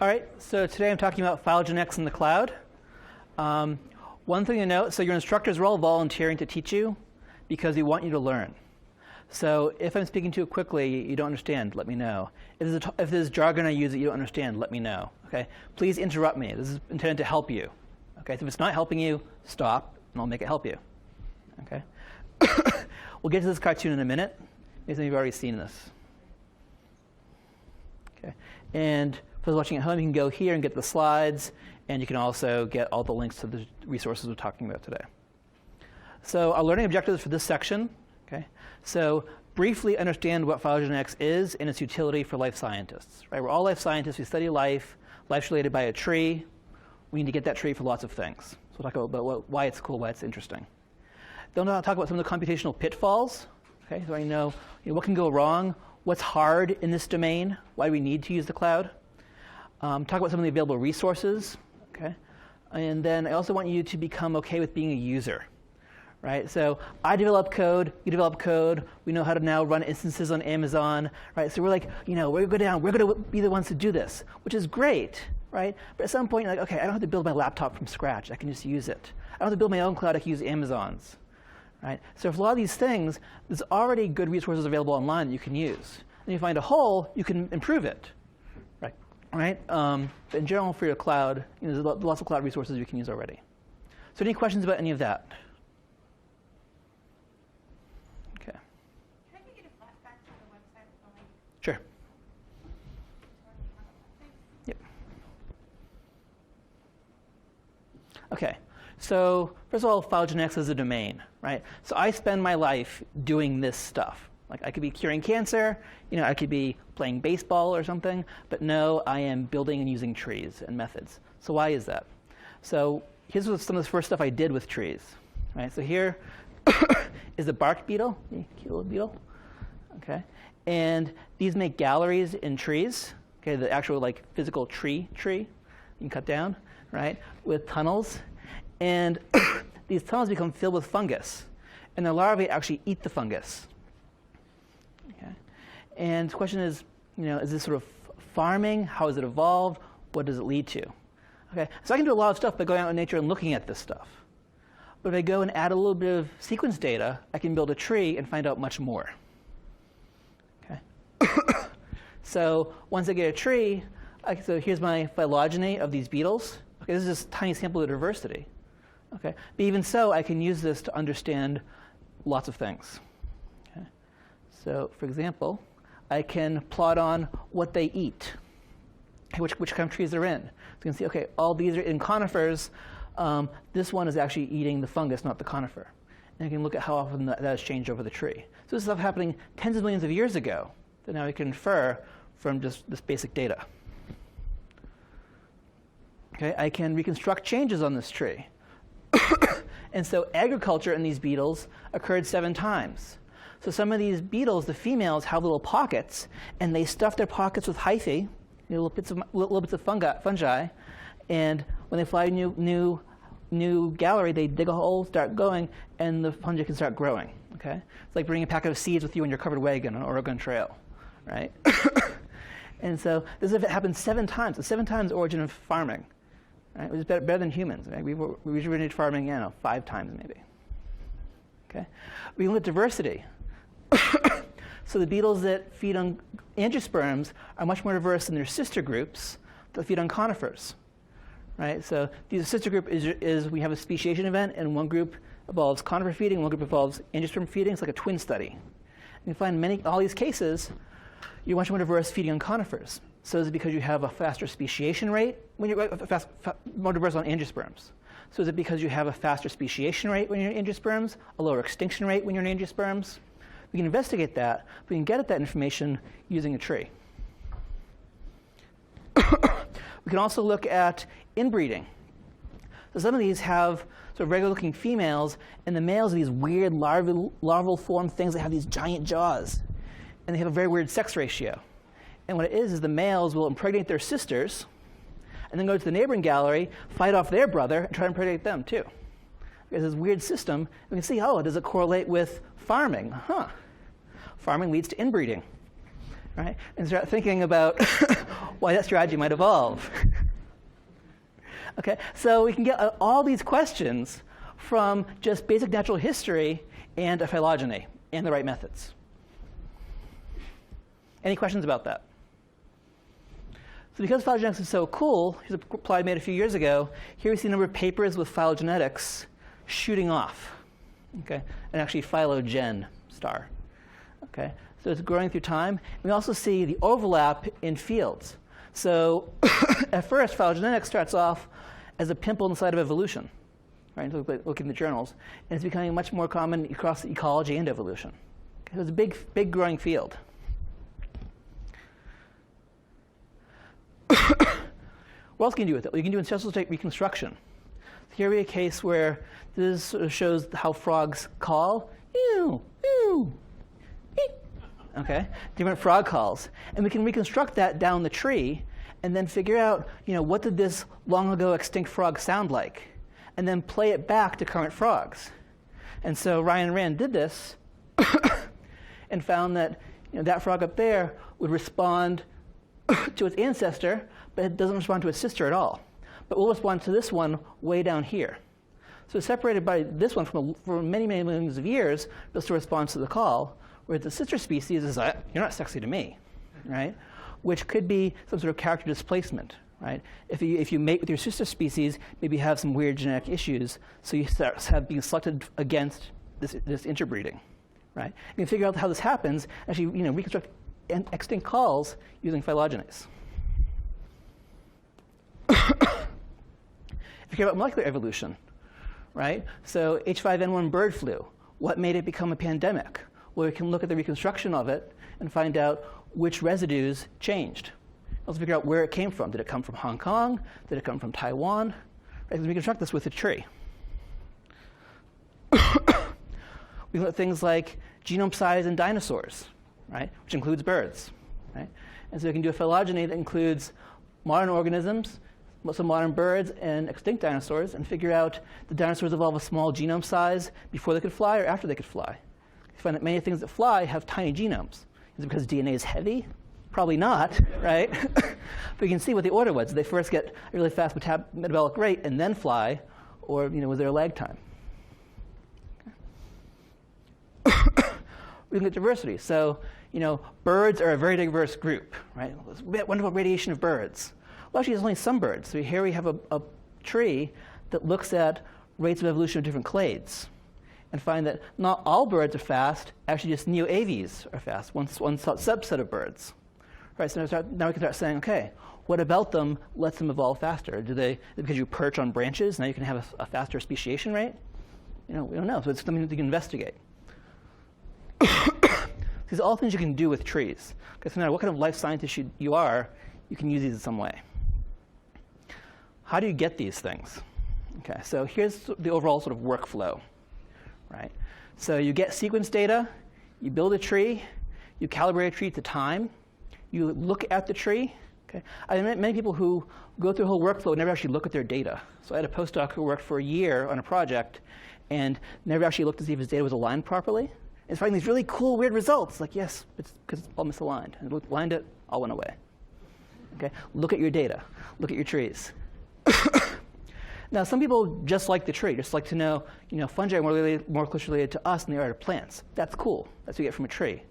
All right, so today I'm talking about phylogenetics in the cloud. One thing to note, so your instructors are all volunteering to teach you because they want you to learn. So if I'm speaking too quickly, you don't understand, let me know. If there's jargon I use that you don't understand, let me know. Okay? Please interrupt me. This is intended to help you. Okay? So if it's not helping you, stop, and I'll make it help you. Okay? We'll get to this cartoon in a minute. Maybe some of you have already seen this. Okay? And for those watching at home, you can go here and get the slides, and you can also get all the links to the resources we're talking about today. So our learning objectives for this section. Okay? So briefly understand what phylogenetics is and its utility for life scientists. Right? We're all life scientists. We study life. Life's related by a tree. We need to get that tree for lots of things. So we'll talk about why it's cool, why it's interesting. Then I'll talk about some of the computational pitfalls. Okay? So I know what can go wrong, what's hard in this domain, why we need to use the cloud. Talk about some of the available resources. Okay? And then I also want you to become OK with being a user. Right? So I develop code, you develop code. We know how to now run instances on Amazon. Right? So we're like, we're going to be the ones to do this, which is great. Right? But at some point, you're like, OK, I don't have to build my laptop from scratch. I can just use it. I don't have to build my own cloud. I can use Amazon's. Right? So for a lot of these things, there's already good resources available online that you can use. And you find a hole, you can improve it. Right? But in general, for your cloud, there's lots of cloud resources you can use already. So any questions about any of that? Okay. Can I get a flashback to the website with the link? Sure. Yep. OK. So first of all, phylogenetics is a domain. Right? So I spend my life doing this stuff. Like I could be curing cancer, I could be playing baseball or something, but no, I am building and using trees and methods. So why is that? So here's some of the first stuff I did with trees. Right? So here is a bark beetle, cute little beetle. Okay? And these make galleries in trees. Okay, the actual physical tree you can cut down, right? With tunnels. And these tunnels become filled with fungus. And the larvae actually eat the fungus. Okay. And the question is, is this sort of farming? How has it evolved? What does it lead to? Okay. So I can do a lot of stuff by going out in nature and looking at this stuff. But if I go and add a little bit of sequence data, I can build a tree and find out much more. Okay. So once I get a tree, so here's my phylogeny of these beetles. Okay, this is just a tiny sample of diversity. Okay. But even so, I can use this to understand lots of things. Okay. So for example, I can plot on what they eat, which kind of trees they're in. So you can see, OK, all these are in conifers. This one is actually eating the fungus, not the conifer. And you can look at how often that has changed over the tree. So this is stuff happening tens of millions of years ago that now we can infer from just this basic data. Okay, I can reconstruct changes on this tree. And so agriculture in these beetles occurred 7 times. So some of these beetles, the females, have little pockets, and they stuff their pockets with hyphae, little bits of fungi. And when they fly a new gallery, they dig a hole, start going, and the fungi can start growing. Okay? It's like bringing a packet of seeds with you in your covered wagon on an Oregon Trail, right? And so this happened 7 times. The 7 times origin of farming. Right? It was better than humans. Right? We originated farming, 5 times maybe. Okay? We look at diversity. So the beetles that feed on angiosperms are much more diverse than their sister groups that feed on conifers. Right? So the sister group is we have a speciation event, and one group involves conifer feeding, and one group involves angiosperm feeding. It's like a twin study. And you find all these cases, you're much more diverse feeding on conifers. So is it because you have a faster speciation rate when you're more diverse on angiosperms? So is it because you have a faster speciation rate when you're in angiosperms, a lower extinction rate when you're in angiosperms? We can investigate that. We can get at that information using a tree. We can also look at inbreeding. So some of these have sort of regular-looking females, and the males are these weird larval form things that have these giant jaws. And they have a very weird sex ratio. And what it is the males will impregnate their sisters, and then go to the neighboring gallery, fight off their brother, and try to impregnate them too. There's this weird system. We can see, does it correlate with farming? Farming leads to inbreeding. Right? And start thinking about why that strategy might evolve. Okay, so we can get all these questions from just basic natural history and a phylogeny and the right methods. Any questions about that? So because phylogenetics is so cool, here's a plot I made a few years ago. Here we see a number of papers with phylogenetics shooting off, okay, and actually phylogen star. Okay, so it's growing through time. We also see the overlap in fields. So at first, phylogenetics starts off as a pimple in the side of evolution, right? Look in the journals, and it's becoming much more common across ecology and evolution. Okay, so it's a big growing field. What else can you do with it? Well, you can do ancestral state reconstruction. Here we have a case where this sort of shows how frogs call. Ew, ew, eep. Okay, different frog calls, and we can reconstruct that down the tree, and then figure out, what did this long ago extinct frog sound like, and then play it back to current frogs. And so Ryan Rand did this, and found that that frog up there would respond to its ancestor, but it doesn't respond to its sister at all. But will respond to this one way down here. So it's separated by this one for many, many millions of years, but still responds to the call, whereas the sister species is like, you're not sexy to me, right? Which could be some sort of character displacement, right? If you mate with your sister species, maybe you have some weird genetic issues, so you have being selected against this interbreeding, right? You can figure out how this happens, actually, reconstruct extinct calls using phylogenies. If you care about molecular evolution, right? So H5N1 bird flu, what made it become a pandemic? Well, we can look at the reconstruction of it and find out which residues changed. Also figure out where it came from. Did it come from Hong Kong? Did it come from Taiwan? Right? We can reconstruct this with a tree. We look at things like genome size in dinosaurs, right? Which includes birds, right? And so we can do a phylogeny that includes modern organisms, some modern birds, and extinct dinosaurs, and figure out did dinosaurs evolve a small genome size before they could fly or after they could fly. You find that many things that fly have tiny genomes. Is it because DNA is heavy? Probably not, right? But you can see what the order was. Did they first get a really fast metabolic rate and then fly, or was there a lag time? We can get diversity. So, birds are a very diverse group, right? Wonderful radiation of birds. Well, actually, there's only some birds. So here we have a tree that looks at rates of evolution of different clades, and find that not all birds are fast. Actually, just neoaves are fast. One subset of birds. Right. So now we can start saying, okay, what about them lets them evolve faster? Because you perch on branches, now you can have a faster speciation rate? We don't know. So it's something that you can investigate. These are all things you can do with trees. Because no matter what kind of life scientist you are, you can use these in some way. How do you get these things? Okay, so here's the overall sort of workflow, right? So you get sequence data, you build a tree, you calibrate a tree to time, you look at the tree. Okay, I met many people who go through the whole workflow and never actually look at their data. So I had a postdoc who worked for a year on a project and never actually looked to see if his data was aligned properly. And finding these really cool, weird results. Like, yes, it's because it's all misaligned. And aligned it, all went away. Okay, look at your data. Look at your trees. Now, some people just like the tree, just like to know, fungi are more closely related to us than they are to plants. That's cool. That's what you get from a tree.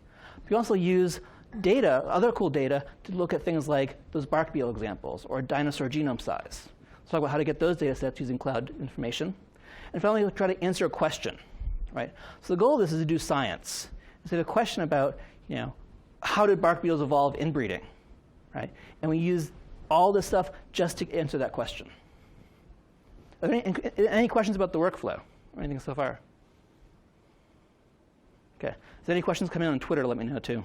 But you also use data, other cool data, to look at things like those bark beetle examples or dinosaur genome size. Let's talk about how to get those data sets using cloud information. And finally, we'll try to answer a question, right? So the goal of this is to do science. It's a question about, how did bark beetles evolve inbreeding, right? And we use all this stuff just to answer that question. Are there any questions about the workflow or anything so far? Okay. If there's any questions coming on Twitter, let me know too.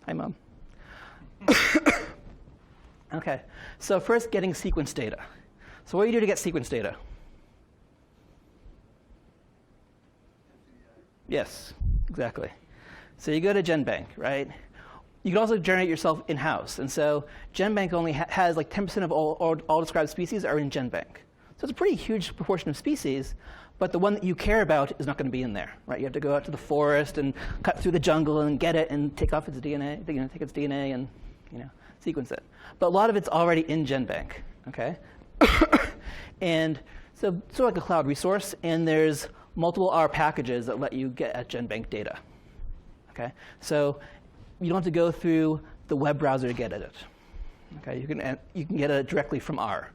Hi, Mom. Okay. So first, getting sequence data. So what do you do to get sequence data? Yes, exactly. So you go to GenBank, right? You can also generate yourself in-house. And so GenBank only has like 10% of all described species are in GenBank. So it's a pretty huge proportion of species, but the one that you care about is not going to be in there, right? You have to go out to the forest and cut through the jungle and get it and take off its DNA, take its DNA and, sequence it. But a lot of it's already in GenBank, okay? And so sort of like a cloud resource, and there's multiple R packages that let you get at GenBank data, okay? So you don't have to go through the web browser to get at it, okay? You can get it directly from R.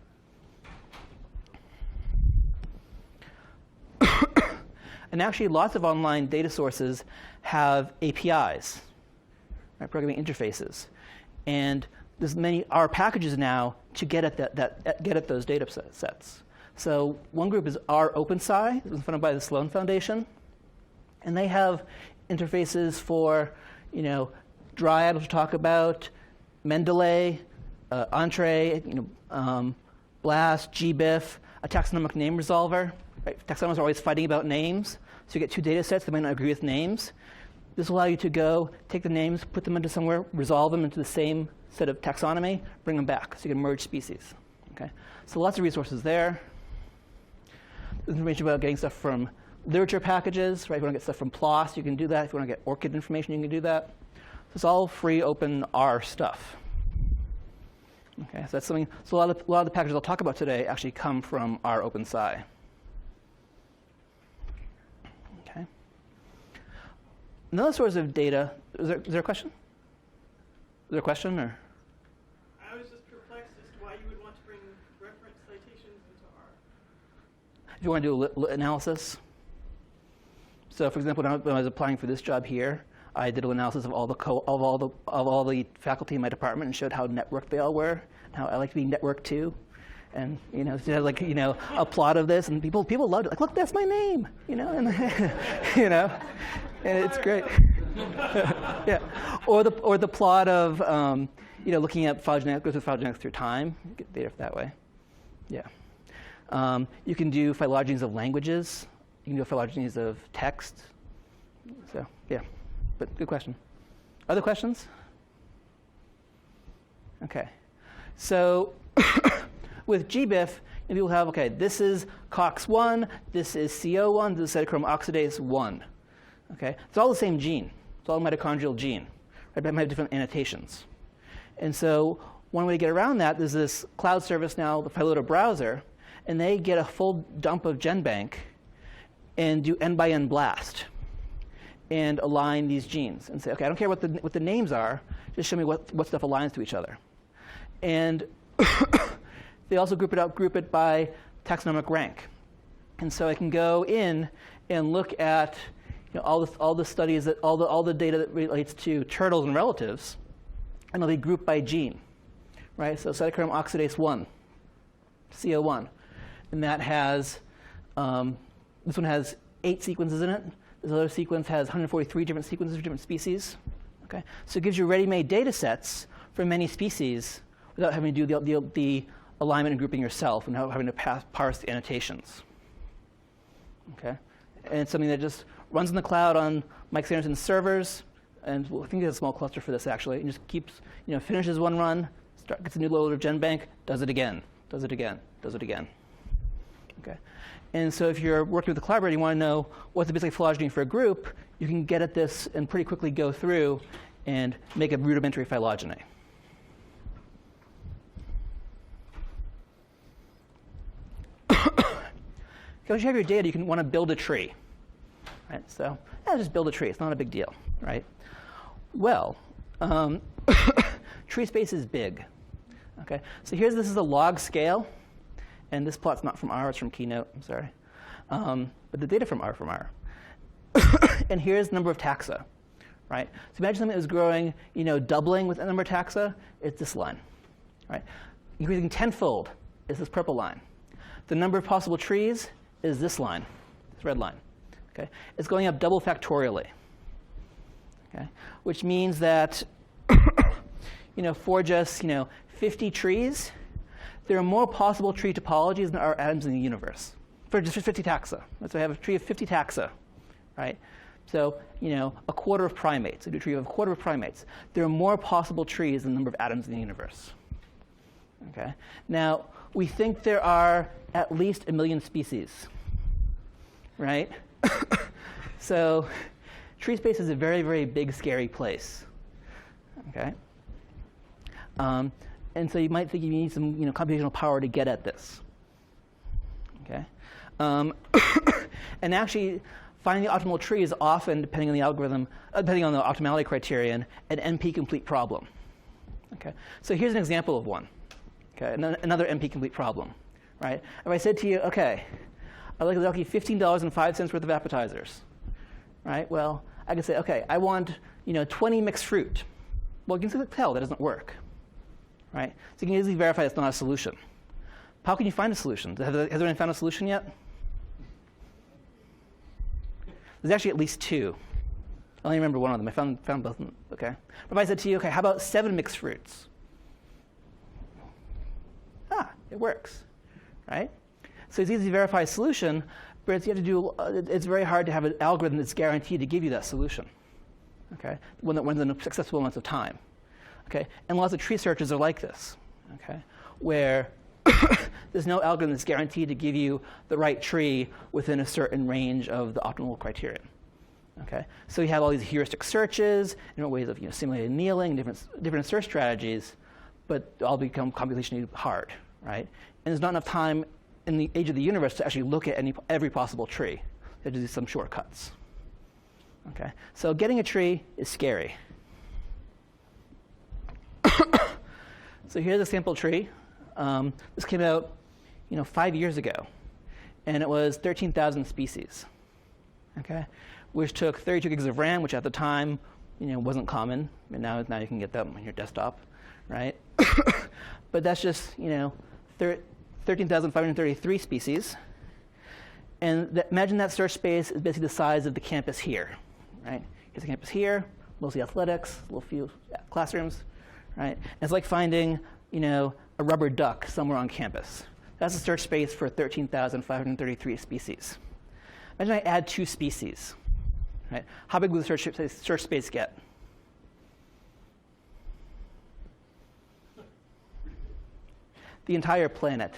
And actually, lots of online data sources have APIs, right, programming interfaces. And there's many R packages now to get at get at those data sets. So one group is R OpenSci. It was funded by the Sloan Foundation. And they have interfaces for, Dryad, which we'll talk about, Mendeley, Entree, BLAST, GBIF, a taxonomic name resolver. Right? Taxonomists are always fighting about names. So you get two data sets that might not agree with names. This will allow you to go take the names, put them into somewhere, resolve them into the same set of taxonomy, bring them back. So you can merge species. Okay? So lots of resources there. There's information about getting stuff from literature packages. Right? If you want to get stuff from PLOS, you can do that. If you want to get ORCID information, you can do that. So it's all free, open R stuff. Okay, so that's something. So a lot of the packages I'll talk about today actually come from R OpenSci. Okay. Another source of data. Is there a question? Is there a question or? I was just perplexed as to why you would want to bring reference citations into R. If you want to do analysis. So, for example, when I was applying for this job here, I did an analysis of all the faculty in my department and showed how networked they all were, and how I like to be networked too, and a plot of this, and people loved it. Like, look, that's my name, and and it's great. Yeah, or the plot of looking at phylogenetics, goes with phylogenetics through time, get data that way. Yeah, you can do phylogenies of languages. You can do phylogenies of text. So yeah. But good question. Other questions? Okay. So with GBIF, people have, okay, this is COX1, this is CO1, this is cytochrome oxidase 1. Okay? It's all the same gene. It's all a mitochondrial gene. Right? But it might have different annotations. And so one way to get around that is this cloud service now, the Phylota browser, and they get a full dump of GenBank and do n-by-n blast and align these genes and say, okay, I don't care what the names are, just show me what stuff aligns to each other. And they also group it by taxonomic rank. And so I can go in and look at all the studies that all the data that relates to turtles and relatives, and they'll be grouped by gene, right? So cytochrome oxidase 1, CO1, and that has this one has 8 sequences in it. This other sequence has 143 different sequences for different species. Okay? So it gives you ready-made data sets for many species without having to do the alignment and grouping yourself and having to parse the annotations. Okay? And it's something that just runs in the cloud on Mike Sanderson's servers. And I think there's a small cluster for this, actually. And just keeps, finishes one run, gets a new load of GenBank, does it again, does it again, does it again. Okay? And so if you're working with a collaborator, you want to know what's the basic phylogeny for a group, you can get at this and pretty quickly go through and make a rudimentary phylogeny. Once you have your data, you can want to build a tree. Right? So just build a tree. It's not a big deal. Right? Well, tree space is big. Okay? So this is a log scale. And this plot's not from R, it's from Keynote, I'm sorry. But the data from R. And here's number of taxa, right? So imagine something that was growing, doubling with the number of taxa, it's this line, right? Increasing tenfold is this purple line. The number of possible trees is this line, this red line, okay? It's going up double factorially, okay? Which means that, for just, 50 trees, there are more possible tree topologies than there are atoms in the universe for just 50 taxa. So I have a tree of 50 taxa, right? So, a quarter of primates. I do a tree of a quarter of primates. There are more possible trees than the number of atoms in the universe. Okay? Now, we think there are at least 1 million species, right? So, tree space is a very, very big, scary place. Okay? And so you might think you need some computational power to get at this. Okay? And actually, finding the optimal tree is often, depending on the algorithm, depending on the optimality criterion, an NP-complete problem. Okay? So here's an example of one. Okay? Another NP-complete problem. Right? If I said to you, okay, I'd like to give you $15.05 worth of appetizers. Right? Well, I could say, okay, I want 20 mixed fruit. Well, you can tell that doesn't work. Right? So you can easily verify it's not a solution. How can you find a solution? Has anyone found a solution yet? There's actually at least two. I only remember one of them. I found both of them. Okay. But if I said to you, okay, how about 7 mixed fruits? It works. Right? So it's easy to verify a solution, but it's very hard to have an algorithm that's guaranteed to give you that solution. Okay? One that runs in a successful amount of time. Okay? And lots of tree searches are like this. Okay? Where there's no algorithm that's guaranteed to give you the right tree within a certain range of the optimal criterion. Okay? So you have all these heuristic searches, different ways of simulated annealing, different search strategies, but all become computationally hard. Right? And there's not enough time in the age of the universe to actually look at every possible tree. You have to do some shortcuts. Okay? So getting a tree is scary. So here's a sample tree. This came out 5 years ago, and it was 13,000 species, okay? Which took 32 gigs of RAM, which at the time wasn't common, and now you can get that on your desktop, right? But that's just 13,533 species, and imagine that search space is basically the size of the campus here, right? Here's the campus here, mostly athletics, a little few classrooms, right? And it's like finding a rubber duck somewhere on campus. That's a search space for 13,533 species. Imagine I add 2 species. Right? How big would the search space get? The entire planet.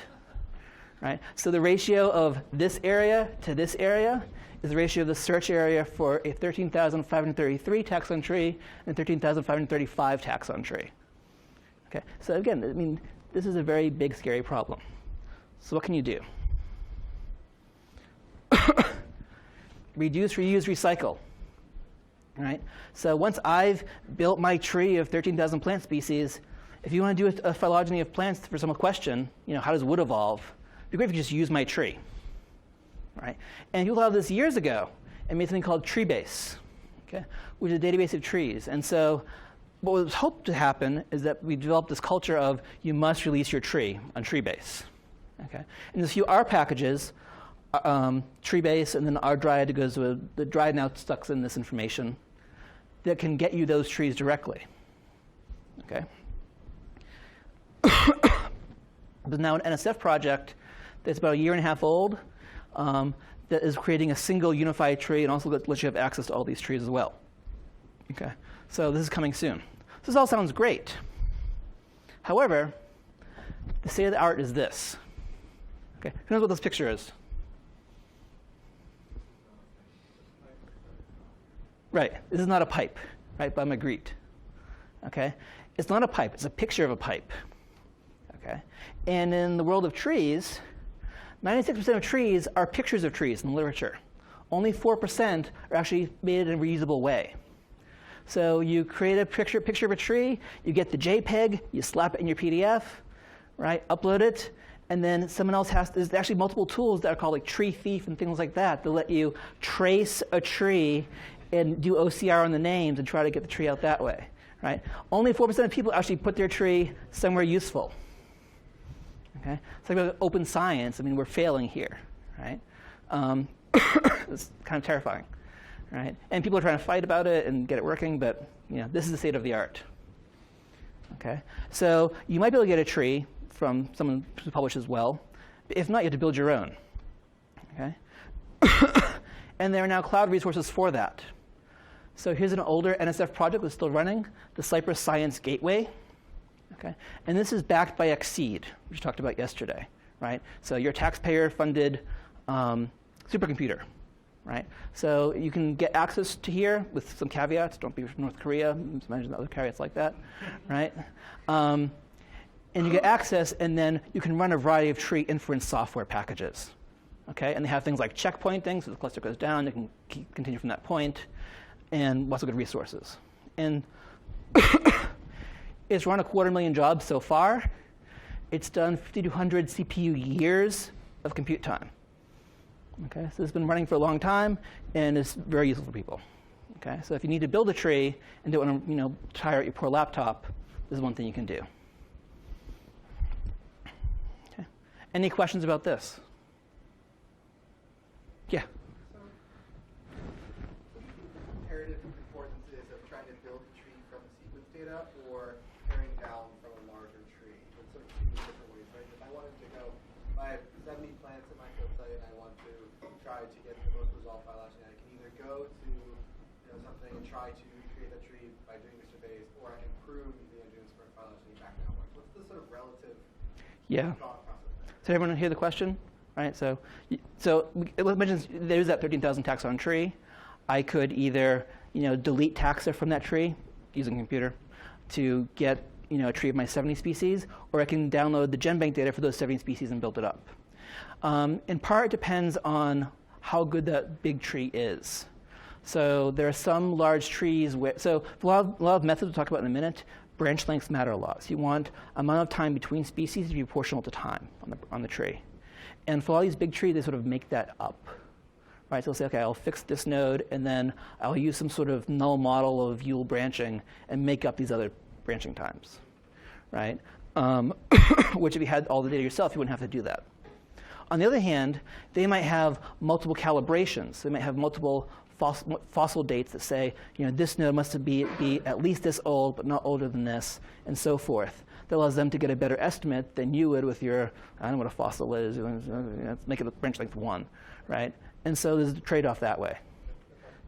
Right? So the ratio of this area to this area is the ratio of the search area for a 13,533 taxon tree and 13,535 taxon tree. Okay? So again, this is a very big, scary problem. So what can you do? Reduce, reuse, recycle. Right? So once I've built my tree of 13,000 plant species, if you want to do a phylogeny of plants for some question, how does wood evolve? It'd be great if you just use my tree. Right? And people thought of this years ago and made something called Treebase, okay? Which is a database of trees. And so what was hoped to happen is that we developed this culture of you must release your tree on Treebase. Okay? And there's a few R packages, Treebase, and then RDriad goes to the Dryad now sucks in this information that can get you those trees directly. Okay? There's now an NSF project that's about 1.5 years old that is creating a single unified tree and also lets you have access to all these trees as well. Okay? So this is coming soon. This all sounds great. However, the state of the art is this. Okay, who knows what this picture is? Right, this is not a pipe, right, by Magritte. Okay, it's not a pipe, it's a picture of a pipe. Okay, and in the world of trees, 96% of trees are pictures of trees in the literature. Only 4% are actually made in a reusable way. So you create a picture of a tree, you get the JPEG, you slap it in your PDF, right? Upload it, and then someone else there's actually multiple tools that are called like Tree Thief and things like that let you trace a tree and do OCR on the names and try to get the tree out that way, right? Only 4% of people actually put their tree somewhere useful. Okay? It's like with open science. We're failing here, right? It's kind of terrifying. Right? And people are trying to fight about it and get it working, but this is the state of the art. Okay? So you might be able to get a tree from someone who publishes well. If not, you have to build your own. Okay? And there are now cloud resources for that. So here's an older NSF project that's still running, the Cypress Science Gateway. Okay? And this is backed by Exceed, which we talked about yesterday. Right? So your taxpayer-funded supercomputer. right? So you can get access to here with some caveats. Don't be from North Korea. Just imagine other caveats like that, right? And you get access, and then you can run a variety of tree inference software packages, okay? And they have things like checkpointing, so the cluster goes down, you can continue from that point, and lots of good resources. And it's run 250,000 jobs so far. It's done 5,200 CPU years of compute time. Okay, so it's been running for a long time, and it's very useful for people. Okay, so if you need to build a tree and don't want to, tire out your poor laptop, this is one thing you can do. Okay. Any questions about this? Yeah. Comparative importances of trying to build a tree from sequence data or paring down from a larger tree. It's sort of two different ways, right? If I wanted to go, if I have 70 plants at my field site and I want to try to get the most resolved phylogenetic, I can either go to something and try to create a tree by doing the surveys, or I can prove the engineering for phylogeny back downwards. What's the sort of relative thought process there? So everyone hear the question? Right, so it mentions there's that 13,000 taxon tree. I could either delete taxa from that tree using a computer to get a tree of my 70 species, or I can download the GenBank data for those 70 species and build it up. In part, it depends on how good that big tree is. So there are some large trees where, so a lot of methods we'll talk about in a minute, branch lengths matter a lot. So you want amount of time between species to be proportional to time on the tree. And for all these big trees, they sort of make that up. Right? So they'll say, okay, I'll fix this node, and then I'll use some sort of null model of Yule branching and make up these other branching times. Right? Which if you had all the data yourself, you wouldn't have to do that. On the other hand, they might have multiple calibrations. They might have multiple fossil dates that say, this node must be at least this old, but not older than this, and so forth. That allows them to get a better estimate than you would with your, I don't know what a fossil is, let's make it a branch length 1, right? And so there's a trade-off that way.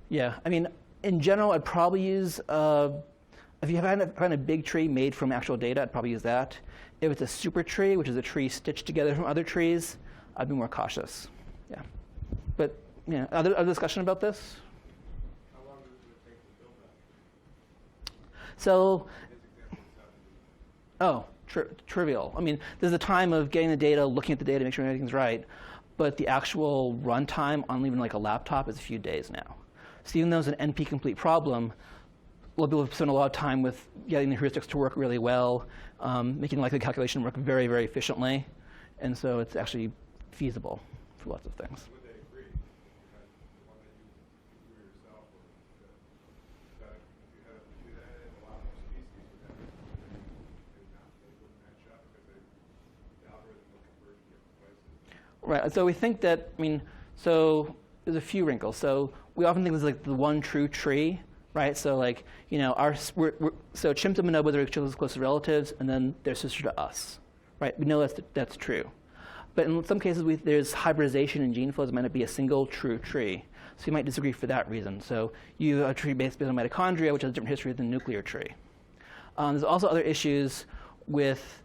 Yeah, I mean, in general, I'd probably use, if you find a big tree made from actual data, I'd probably use that. If it's a super tree, which is a tree stitched together from other trees, I'd be more cautious. Yeah, but other discussion about this? How long does it take to build that? So, trivial. I mean, there's a time of getting the data, looking at the data, make sure everything's right, but the actual runtime on even like a laptop is a few days now. So even though it's an NP-complete problem, we'll be able to spend a lot of time with getting the heuristics to work really well, making the likelihood calculation work very, very efficiently, and so it's actually feasible for lots of things. Would they agree? The one that you do yourself, or that if you had a lot more species, would they wouldn't match up because the algorithm would converge in different places? Right. So we think that, so there's a few wrinkles. So we often think there's like the one true tree, right? So like, so chimps and bonobos are each other's closest relatives, and then they're sister to us, right? We know that's true. But in some cases, there's hybridization in gene flows. It might not be a single true tree. So you might disagree for that reason. So you have a tree based on mitochondria, which has a different history than the nuclear tree. There's also other issues with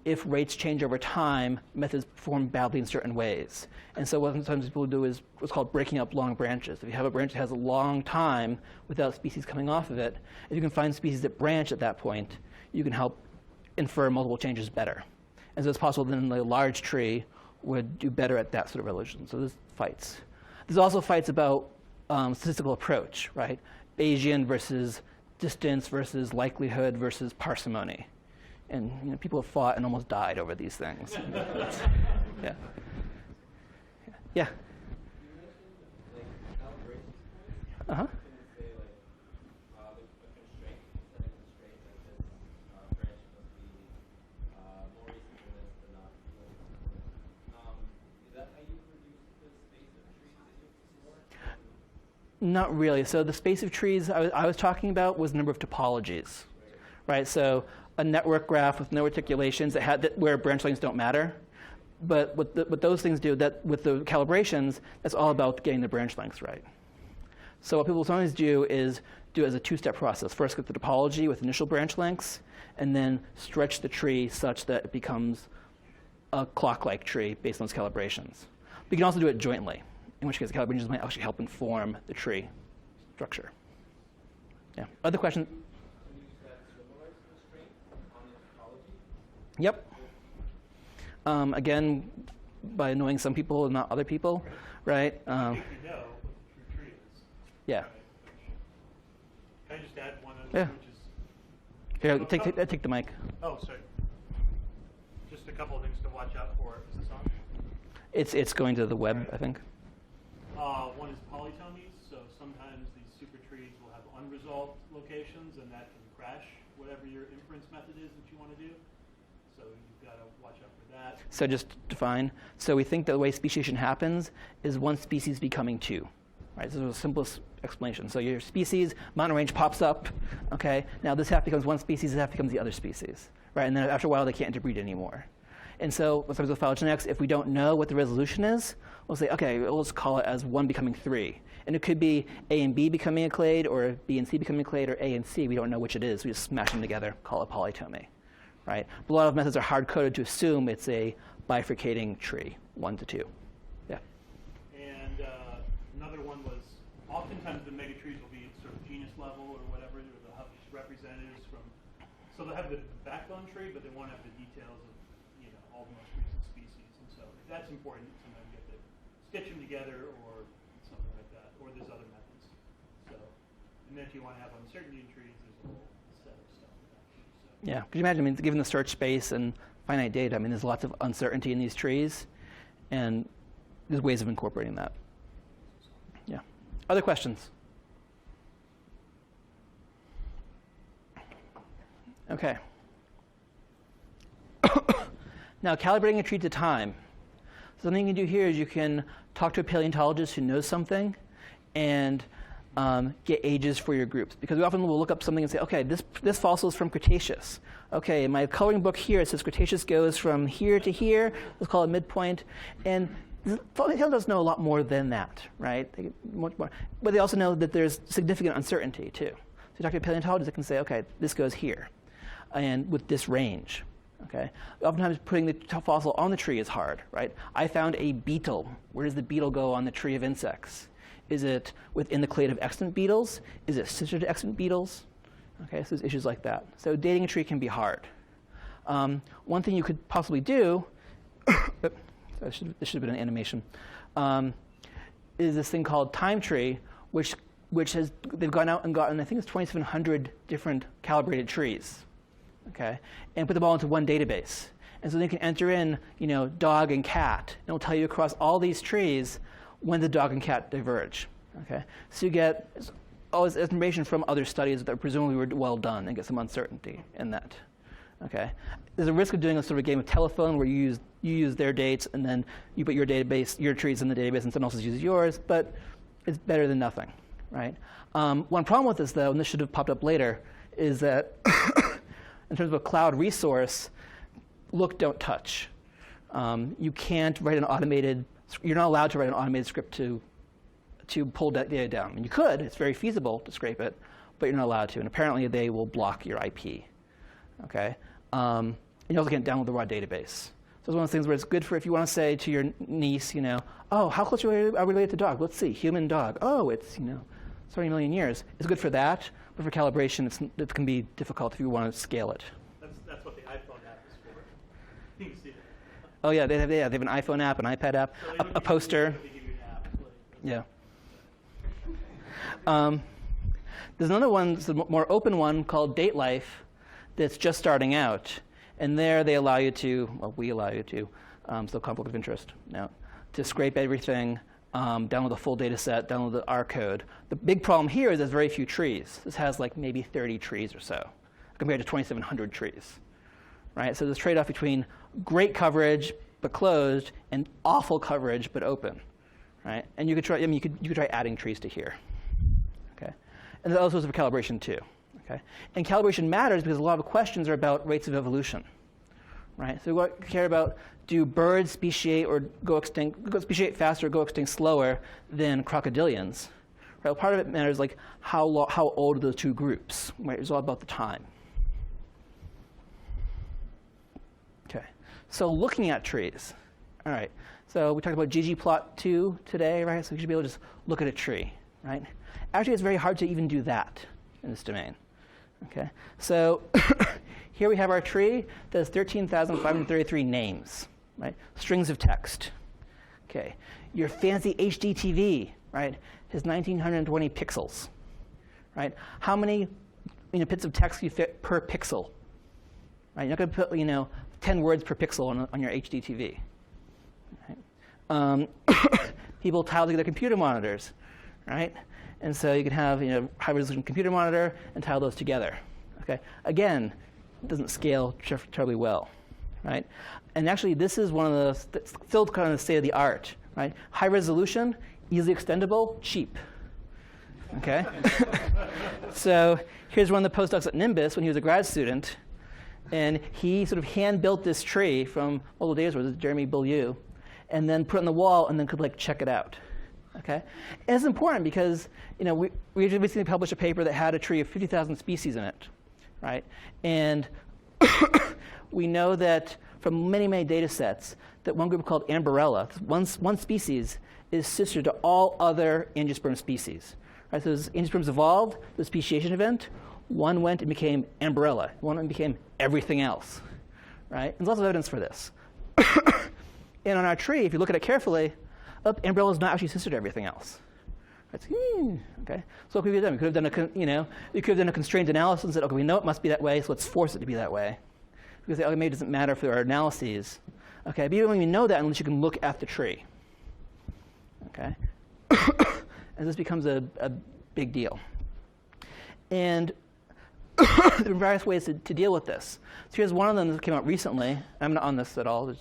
if rates change over time, methods perform badly in certain ways. And so what sometimes people do is what's called breaking up long branches. If you have a branch that has a long time without species coming off of it, if you can find species that branch at that point, you can help infer multiple changes better. And so it's possible that the large tree would do better at that sort of resolution. So there's fights. There's also fights about statistical approach, right? Bayesian versus distance versus likelihood versus parsimony. And people have fought and almost died over these things. Yeah. Yeah. Uh-huh. Not really. So the space of trees I was talking about was the number of topologies, right? So a network graph with no articulations where branch lengths don't matter. But what those things do, that with the calibrations, that's all about getting the branch lengths right. So what people sometimes do is do it as a two-step process. First, get the topology with initial branch lengths, and then stretch the tree such that it becomes a clock-like tree based on those calibrations. But you can also do it jointly. in which case the calibrations might actually help inform the tree structure. Yeah. Other questions? Yep. Again, by annoying some people and not other people, right? I think you know what the true tree is. Yeah. Right? Can I just add one other Yeah. thing, which is Here, take the mic. oh, sorry. Just a couple of things to watch out for. Is this on? It's going to the web, I think. One is polytomies. So sometimes these super trees will have unresolved locations, and that can crash whatever your inference method is that you want to do. So you've got to watch out for that. So just define. So we think that the way speciation happens is one species becoming two. Right? This is the simplest explanation. So your species, mountain range pops up. Okay. Now this half becomes one species, this half becomes the other species. Right? And then after a while, they can't interbreed anymore. And so sometimes with phylogenetics, if we don't know what the resolution is, we'll say, okay, we'll just call it as 1 becoming 3. And it could be A and B becoming a clade, or B and C becoming a clade, or A and C. We don't know which it is. We just smash them together, call it polytomy. Right? But a lot of methods are hard-coded to assume it's a bifurcating tree, 1 to 2. Yeah. And another one was oftentimes the megatrees will be at sort of genus level or whatever, or they'll have representatives from. So they'll have the backbone tree, but they won't have the details of all the most recent species. And so if that's important, sometimes you have to stitch them together or something like that. Or there's other methods. So, and then if you want to have uncertainty in trees, there's a whole set of stuff with that too. So. Yeah. Could you imagine? I mean, given the search space and finite data, I mean, there's lots of uncertainty in these trees, and there's ways of incorporating that. Yeah. Other questions? Okay. Now, calibrating a tree to time. Something you can do here is you can talk to a paleontologist who knows something and get ages for your groups. Because we often will look up something and say, okay, this fossil is from Cretaceous. Okay, in my coloring book here, it says Cretaceous goes from here to here. Let's call it midpoint. And paleontologists know a lot more than that, right? They get much more. But they also know that there's significant uncertainty, too. So you talk to a paleontologist that can say, okay, this goes here, and with this range. Okay. Oftentimes, putting the fossil on the tree is hard, right? I found a beetle. Where does the beetle go on the tree of insects? Is it within the clade of extant beetles? Is it sister to extant beetles? Okay, so there's issues like that. So dating a tree can be hard. One thing you could possibly do, this should have been an animation, is this thing called time tree, which they've gone out and gotten, I think it's 2,700 different calibrated trees. Okay, and put them all into one database. And so they can enter in, dog and cat, and it'll tell you across all these trees when the dog and cat diverge. Okay, so you get all this information from other studies that presumably were well done and get some uncertainty in that. Okay, there's a risk of doing a sort of a game of telephone where you use their dates and then you put your trees in the database and someone else uses yours, but it's better than nothing, right? One problem with this, though, and this should have popped up later, is that in terms of a cloud resource, look, don't touch. You can't write an automated, you're not allowed to write an automated script to pull that data down. I mean, you could, it's very feasible to scrape it, but you're not allowed to. And apparently they will block your IP. Okay? And you also can't download the raw database. So it's one of those things where it's good for if you want to say to your niece, oh, how close are we related to dog? Let's see, human dog. Oh, it's, 30 million years. It's good for that. But for calibration, it can be difficult if you want to scale it. That's what the iPhone app is for. You can see that. Oh yeah, they have an iPhone app, an iPad app, So a poster. They give you an app. Yeah. There's another one, it's a more open one called DateLife that's just starting out, and there they allow you to, well, we allow you to, still conflict of interest now, to scrape everything. Download the full data set, download the R code. The big problem here is there's very few trees. This has like maybe 30 trees or so, compared to 2,700 trees, right? So there's a trade-off between great coverage but closed and awful coverage but open, right? And you could try. You could try adding trees to here, okay? And there's other sorts of calibration too, okay? And calibration matters because a lot of questions are about rates of evolution, right? So we care about, do birds speciate or go speciate faster or go extinct slower than crocodilians? Right? Well, part of it matters like how old are those two groups, right? It's all about the time. Okay, so looking at trees. All right, So we talked about ggplot2 today, right? So we should be able to just look at a tree, right? Actually, it's very hard to even do that in this domain. Okay, so here we have our tree that has 13,533 names, right? Strings of text. Okay, your fancy HD TV, right, has 1,920 pixels, right? How many bits of text you fit per pixel? Right? You're not going to put 10 words per pixel on your HD TV. Right? People tile together computer monitors, right? And so you can have high-resolution computer monitor and tile those together. Okay. Again, it doesn't scale terribly well, right? And actually, this is one of the still kind of the state of the art, right? High resolution, easily extendable, cheap. Okay. So here's one of the postdocs at Nimbus when he was a grad student, and he sort of hand-built this tree from Mobile Data Sources, Jeremy Beaulieu, and then put it on the wall, and then could check it out. Okay, and it's important because we recently published a paper that had a tree of 50,000 species in it, right? And we know that from many, many data sets that one group called Amberella, one species, is sister to all other angiosperm species. Right? So as angiosperms evolved, the speciation event, one went and became Amberella, one went and became everything else, right? And there's lots of evidence for this. And on our tree, if you look at it carefully, Amberella is not actually sister to everything else. Okay. So what could we have done? We could have done a constrained analysis and said, okay, we know it must be that way, so let's force it to be that way. We could say, okay, maybe it doesn't matter for our analyses. Okay, but you don't even know that unless you can look at the tree. Okay. And this becomes a big deal. And there are various ways to deal with this. So here's one of them that came out recently. I'm not on this at all. This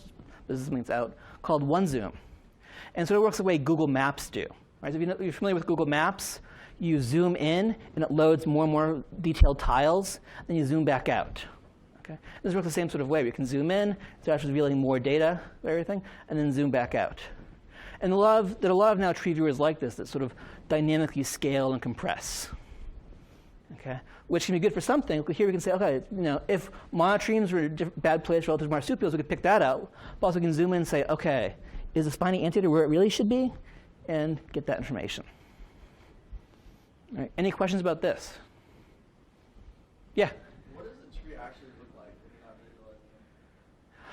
is something that's out called OneZoom. And so it works the way Google Maps do. Right? So if you're familiar with Google Maps, you zoom in, and it loads more and more detailed tiles. Then you zoom back out. Okay? This works the same sort of way. We can zoom in, so actually revealing more data of everything, and then zoom back out. And there are a lot of now tree viewers like this that sort of dynamically scale and compress. Okay? Which can be good for something. Here we can say, okay, if monotremes were a bad place relative to marsupials, we could pick that out. But also we can zoom in and say, okay, is the spiny anteater where it really should be? And get that information. All right, any questions about this? Yeah? What does the tree actually look like when you have data like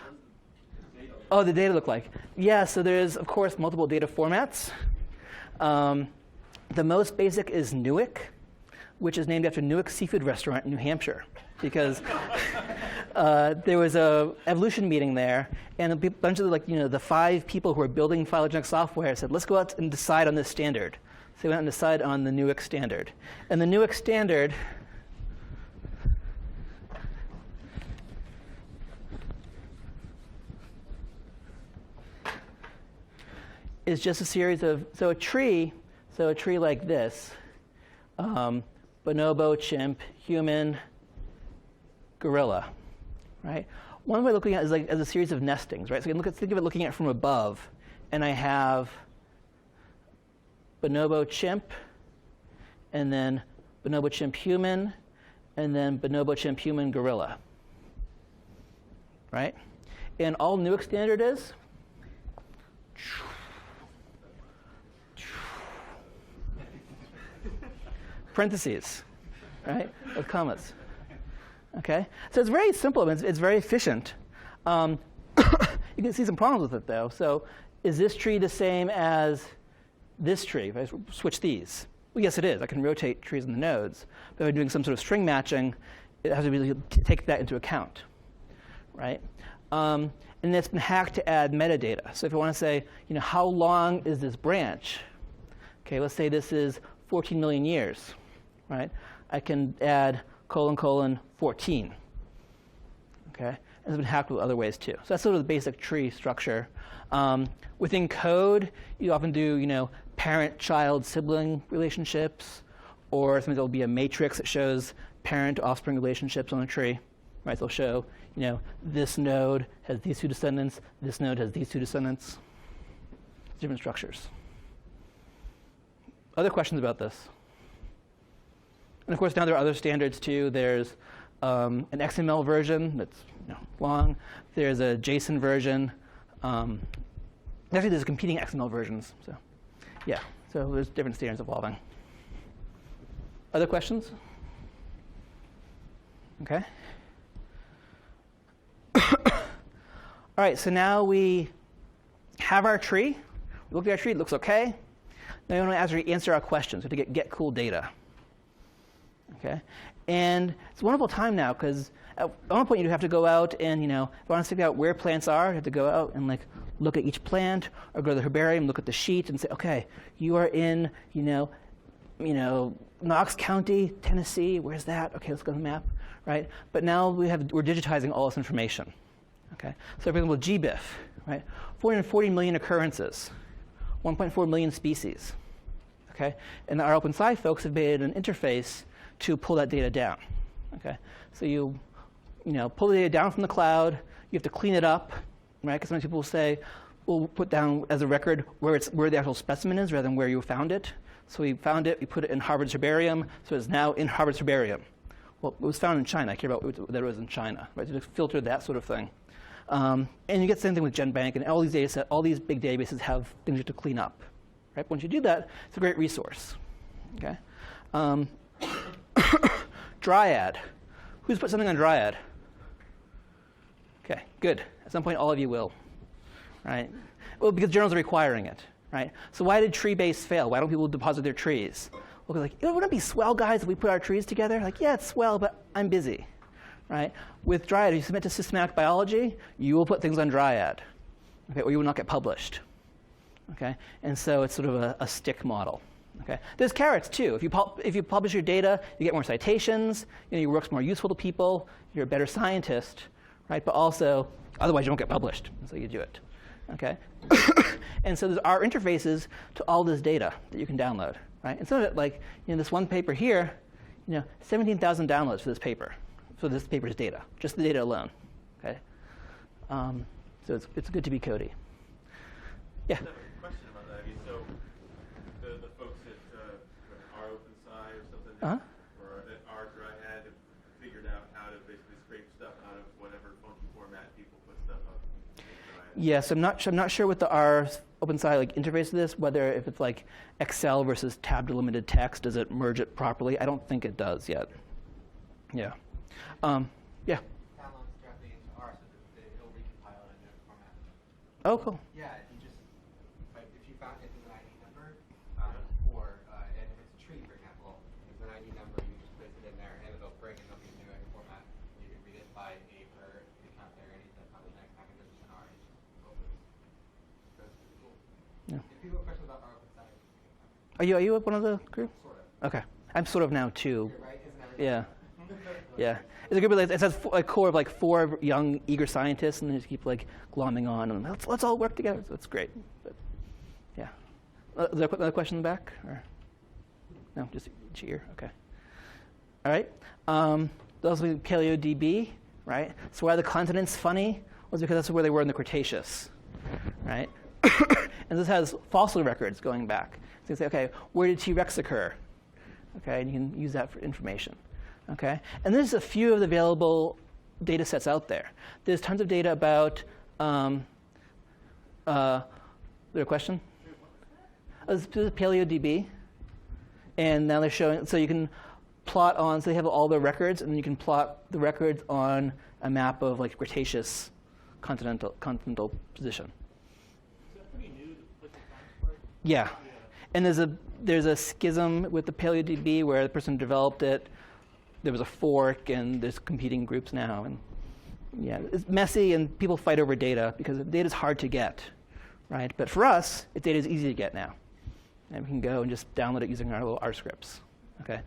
that? What does the data look like? Oh, the data look like? Yeah, so there's, of course, multiple data formats. The most basic is Newick, which is named after Newick Seafood Restaurant in New Hampshire, because there was a evolution meeting there, and a bunch of the 5 people who were building phylogenetic software said, let's go out and decide on this standard. So they went and decided on the Newick standard. And the Newick standard is just a series of, so a tree like this, bonobo, chimp, human, gorilla, right? One way of looking at it is as a series of nestings, right? So you can think of it looking at it from above, and I have bonobo, chimp, and then bonobo, chimp, human, and then bonobo, chimp, human, gorilla, right? And all Newick standard is parentheses, right, with commas. Okay, so it's very simple. It's very efficient. You can see some problems with it, though. So is this tree the same as this tree? If I switch these? Well, yes, it is. I can rotate trees in the nodes. But if I'm doing some sort of string matching, it has to really take that into account, right? And it's been hacked to add metadata. So if I want to say, how long is this branch? Okay, let's say this is 14 million years, right? I can add : 14. Okay, and it's been hacked with other ways too. So that's sort of the basic tree structure. Within code, you often do parent-child sibling relationships, or sometimes there'll be a matrix that shows parent-offspring relationships on a tree. Right, they'll show this node has these 2 descendants, this node has these 2 descendants. Different structures. Other questions about this? And of course, now there are other standards too. There's an XML version that's long. There's a JSON version. Actually, there's competing XML versions. So, yeah. So there's different standards evolving. Other questions? Okay. All right. So now we have our tree. We look at our tree. It looks okay. Now we want to actually answer our questions. We have to get cool data. Okay. And it's a wonderful time now because at one point you have to go out and, if you want to figure out where plants are, you have to go out and like look at each plant or go to the herbarium, look at the sheet and say, okay, you are in, Knox County, Tennessee. Where's that? Okay, let's go to the map, right? But now we're digitizing all this information. Okay. So for example, GBIF, right? 440 million occurrences, 1.4 million species. Okay. And our OpenSci folks have made an interface to pull that data down. Okay. So you pull the data down from the cloud. You have to clean it up, right? Because some people will say, we'll put down as a record where the actual specimen is rather than where you found it. So we found it, we put it in Harvard's herbarium, so it's now in Harvard's herbarium. Well, it was found in China. I care about that it was in China, right? To filter that sort of thing. And you get the same thing with GenBank, and all these big databases have things you have to clean up, right? Once you do that, it's a great resource. Okay. Dryad. Who's put something on Dryad? Okay, good. At some point, all of you will, right? Well, because journals are requiring it, right? So why did Treebase fail? Why don't people deposit their trees? Well, like, wouldn't it be swell, guys, if we put our trees together? Like, yeah, it's swell, but I'm busy, right? With Dryad, if you submit to systematic biology, you will put things on Dryad, okay, or you will not get published, okay? And so it's sort of a stick model. Okay. There's carrots too. If you publish your data, you get more citations. Your work's more useful to people. You're a better scientist, right? But also, otherwise you won't get published. So you do it. Okay. And so there are interfaces to all this data that you can download, right? And some of it, like this one paper here, 17,000 downloads for this paper. So this paper's data, just the data alone. Okay. So it's good to be Cody. Yeah. I have a question about that. I mean, so the folks at our OpenSci or something, or at our Dryad have figured out how to basically scrape stuff out of whatever funky format people put stuff up in Dryad. Yes, I'm not sure what the R OpenSci interface to this, whether if it's like Excel versus tab delimited text, does it merge it properly? I don't think it does yet. Yeah. Yeah. Downloads directly into R so that it'll recompile it in a format. Oh, cool. Yeah, if you found it in an ID number, or and if it's a tree, for example, it's an ID number, you just place it in there, and it'll bring it up into a format. You can read it by a per account there, and it's on the next package in R. That's pretty cool. Yeah. If people have questions about R OpenSci, Are you one of the group? sort of. Okay. I'm sort of now too. You're right, isn't everything? Yeah. Yeah. It's a group of, it says a core of like 4 young, eager scientists, and they just keep like glomming on, and let's all work together. So that's great. But, yeah. Is there another question in the back? Or? No, just cheer. Okay. All right. Those will be PaleoDB, right? So why are the continents funny? Was because that's where they were in the Cretaceous, right? And this has fossil records going back. So you say, okay, where did T-Rex occur? Okay, and you can use that for information. Okay, and there's a few of the available data sets out there. There's tons of data about. Is there a question? This is PaleoDB, and now they're showing. So you can plot on. So they have all the records, and you can plot the records on a map of like Cretaceous continental position. Is that pretty new, the Paleontology part? Yeah, and there's a schism with the PaleoDB where the person who developed it. There was a fork, and there's competing groups now, and yeah, it's messy, and people fight over data because data is hard to get, right? But for us, data is easy to get now, and we can go and just download it using our little R scripts. Okay,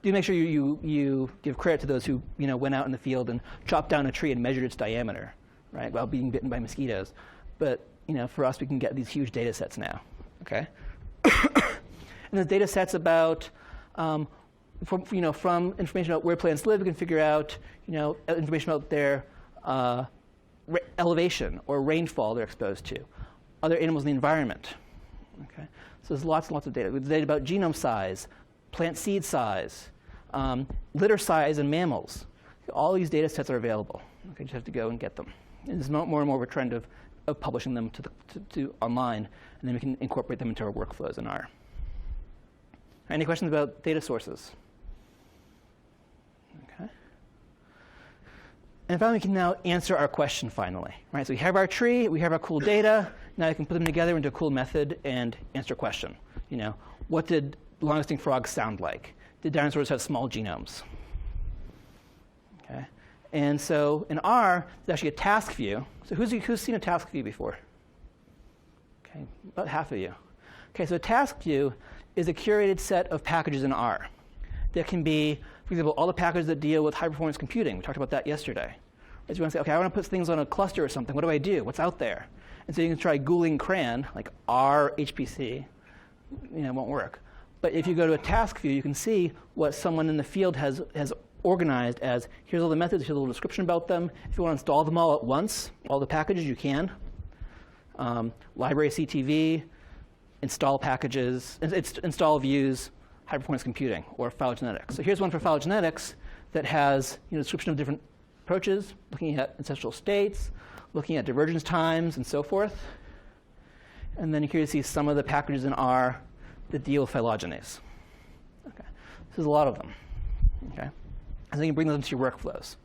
do make sure you give credit to those who went out in the field and chopped down a tree and measured its diameter, right, while being bitten by mosquitoes. But for us, we can get these huge data sets now. Okay, and the data sets about. From information about where plants live, we can figure out information about their elevation or rainfall they're exposed to, other animals in the environment. Okay, so there's lots and lots of data. There's data about genome size, plant seed size, litter size in mammals. All these data sets are available. Okay, you just have to go and get them. And there's more and more of a trend of publishing them to to online, and then we can incorporate them into our workflows in R. Any questions about data sources? Okay. And finally, we can now answer our question finally. Right? So we have our tree, we have our cool data. Now we can put them together into a cool method and answer a question. What did long-extinct frogs sound like? Did dinosaurs have small genomes? Okay. And so in R, there's actually a task view. So who's seen a task view before? Okay, about half of you. Okay, so a task view is a curated set of packages in R. That can be, for example, all the packages that deal with high-performance computing. We talked about that yesterday. So you want to say, okay, I want to put things on a cluster or something. What do I do? What's out there? And so you can try Googling CRAN, like R HPC. It won't work. But if you go to a task view, you can see what someone in the field has organized as, here's all the methods, here's a little description about them. If you want to install them all at once, all the packages, you can. Library CTV, install packages, install views, high-performance computing, or phylogenetics. So here's one for phylogenetics that has a description of different approaches, looking at ancestral states, looking at divergence times, and so forth. And then here you see some of the packages in R that deal with phylogenies. Okay. So there's a lot of them. Okay. And so you can bring them to your workflows.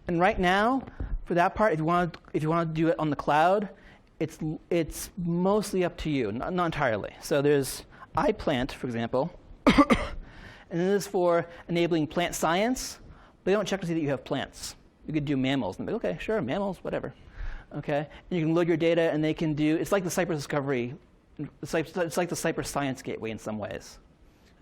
And right now, for that part, if you want to do it on the cloud, it's mostly up to you, not entirely. So there's iPlant, for example, and this is for enabling plant science, but they don't check to see that you have plants. You could do mammals, and they'll be, okay, sure, mammals, whatever. Okay, and you can load your data, and they can do. It's like the Cypress Discovery. It's like the Cypress Science Gateway in some ways.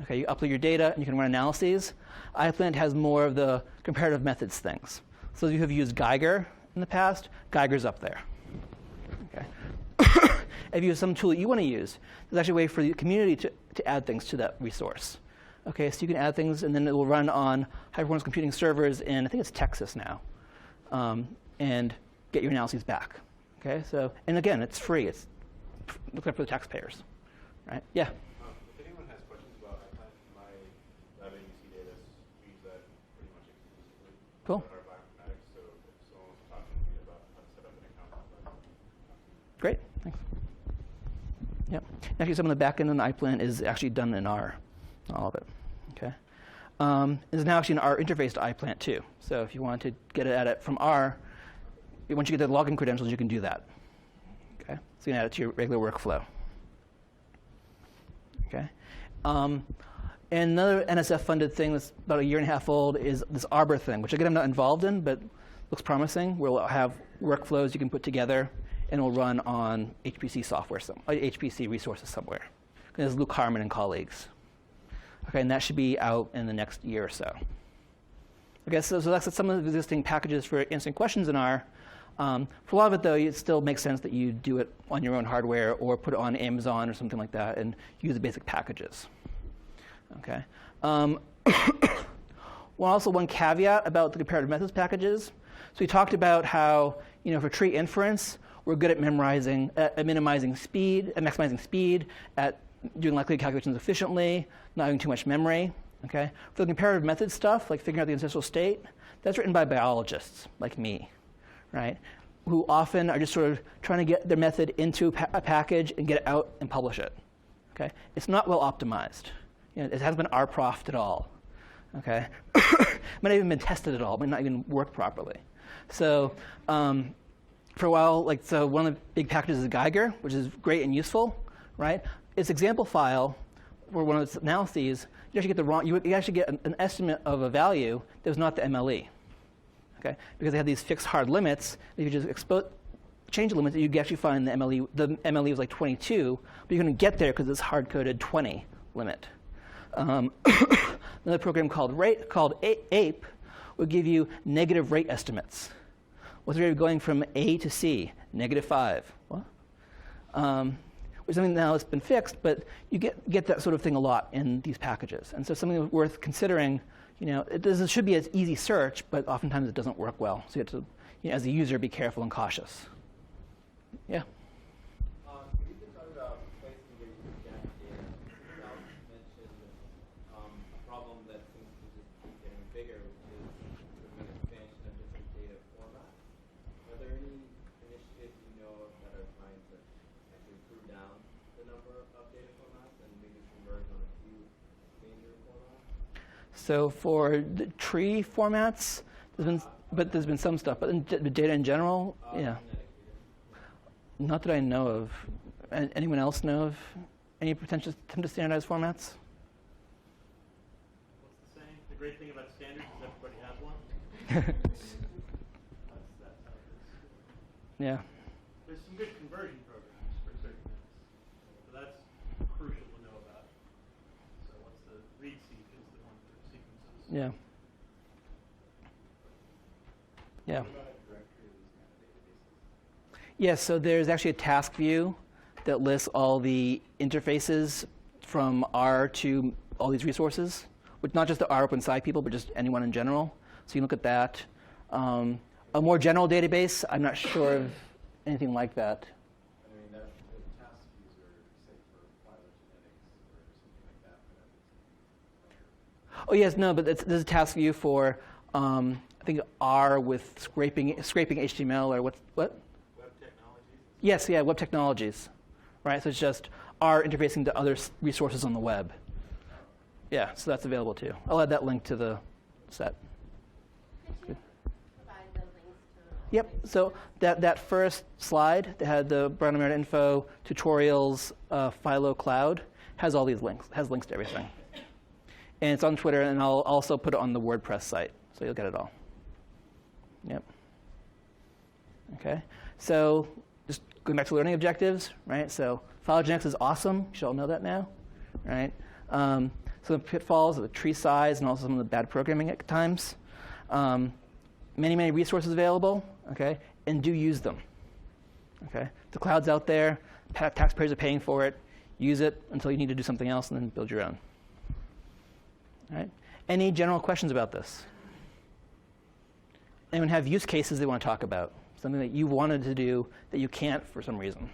Okay, you upload your data, and you can run analyses. iPlant has more of the comparative methods things. So if you have used Geiger in the past, Geiger's up there. Okay. If you have some tool that you want to use, there's actually a way for the community to add things to that resource. Okay, so you can add things, and then it will run on high-performance computing servers in, I think it's Texas now, and get your analyses back. Okay, so, and again, it's free. It's looked up for the taxpayers. Right? Yeah? If anyone has questions about iPlant, my lab AUC data, we use that pretty much exclusively. Cool. Our bioinformatics, so if someone was talking to me about how to set up an account, Great, thanks. Yep. Actually, some of the backend on iPlant is actually done in R, all of it. Okay. There's now actually an R interface to iPlant too. So if you want to get at it from R, once you get the login credentials, you can do that. Okay. So you can add it to your regular workflow. Okay. And another NSF-funded thing that's about 1.5 years old is this Arbor thing, which again I'm not involved in, but looks promising. Where we'll have workflows you can put together, and it'll run on HPC software, HPC resources somewhere. And there's Luke Harmon and colleagues. Okay, and that should be out in the next year or so. Okay, so that's some of the existing packages for answering questions in R. For a lot of it, though, it still makes sense that you do it on your own hardware or put it on Amazon or something like that and use the basic packages. Okay. One caveat about the comparative methods packages. So we talked about how, for tree inference, we're good at minimizing speed, at maximizing speed, at doing likelihood calculations efficiently, not having too much memory. Okay. For the comparative methods stuff, like figuring out the ancestral state, that's written by biologists like me, right? Who often are just sort of trying to get their method into a package and get it out and publish it. Okay. It's not well optimized. It hasn't been RProfed at all. Okay. It might not even been tested at all. It might not even work properly. So for a while, one of the big packages is Geiger, which is great and useful, right? Its example file for one of its analyses, you actually get the wrong. You actually get an estimate of a value that was not the MLE. Okay, because they have these fixed hard limits. If you just change the limits, you can actually find the MLE. The MLE was like 22, but you're going to get there because it's hard-coded 20 limit. Another program called APE would give you negative rate estimates. What's the rate of going from A to C? -5. What? Which is something now that's been fixed, but you get that sort of thing a lot in these packages. And so something worth considering, it should be an easy search, but oftentimes it doesn't work well. So you have to, as a user, be careful and cautious. Yeah? We've been talking about places where you can get data. You now mentioned a problem that seems to just keep getting bigger, which is the expansion of different data formats. Are there any initiatives you know of that are trying to So for the tree formats, there's been some stuff, but in the data in general, yeah. Not that I know of. Anyone else know of any potential attempt to standardize formats? What's the saying? The great thing about standards is everybody has one. That's how it is. Yeah. There's some good conversion programs for certain things. So that's crucial to know about. So what's the readseq is the one for sequences. Yeah. Yeah. Yes, so there's actually a task view that lists all the interfaces from R to all these resources, with not just the R OpenSci people, but just anyone in general. So you can look at that. A more general database, I'm not sure of anything like that. I mean, the task views are, say, for phylogenetics or something like that. Oh yes, no, but there's a task view for I think R with scraping HTML or what? Web technologies. Yes, yeah, web technologies, right? So it's just R interfacing to other resources on the web. Yeah, so that's available too. I'll add that link to the set. Could you provide the links to? Yep. So that first slide that had the Brown Merit info, tutorials, Philo Cloud has all these links. Has links to everything, and it's on Twitter, and I'll also put it on the WordPress site, so you'll get it all. Yep. Okay. So just going back to learning objectives, right? So phylogenetics is awesome. You should all know that now, right? So the pitfalls of the tree size and also some of the bad programming at times. Many resources available, okay? And do use them, okay? The cloud's out there. Taxpayers are paying for it. Use it until you need to do something else and then build your own. All right? Any general questions about this? Anyone have use cases they want to talk about? Something that you wanted to do that you can't for some reason?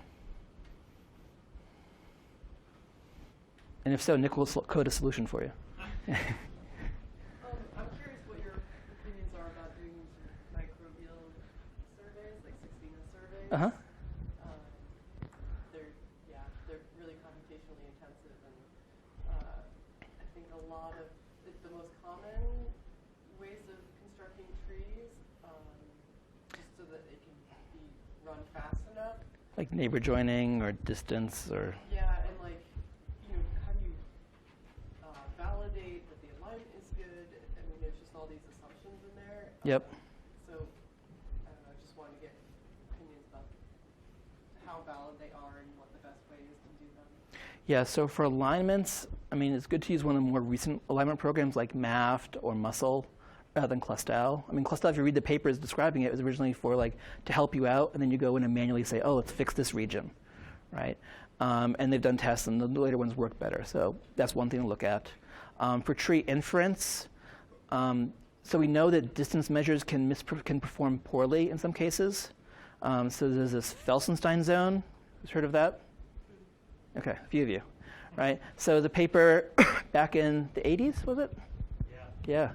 And if so, Nick will code a solution for you. I'm curious what your opinions are about doing microbial surveys, like 16 surveys. Uh-huh. They're really computationally intensive, and I think a lot of the most common ways of constructing trees, just so that it can be run fast enough. Like neighbor joining or distance or... Yeah, and like, how do you validate that the alignment is good? I mean, there's just all these assumptions in there. Yep. So, I don't know, I just want to get opinions about how valid they are and what the best way is to do them. Yeah, so for alignments, I mean, it's good to use one of the more recent alignment programs like MAFT or Muscle rather than Clustal. I mean, Clustal, if you read the papers describing it, was originally for like to help you out, and then you go in and manually say, oh, let's fix this region, right? And they've done tests, and the later ones work better. So that's one thing to look at. For tree inference, so we know that distance measures can perform poorly in some cases. So there's this Felsenstein zone. Who's heard of that? Okay, a few of you, right? So the paper back in the 80s, was it? Yeah.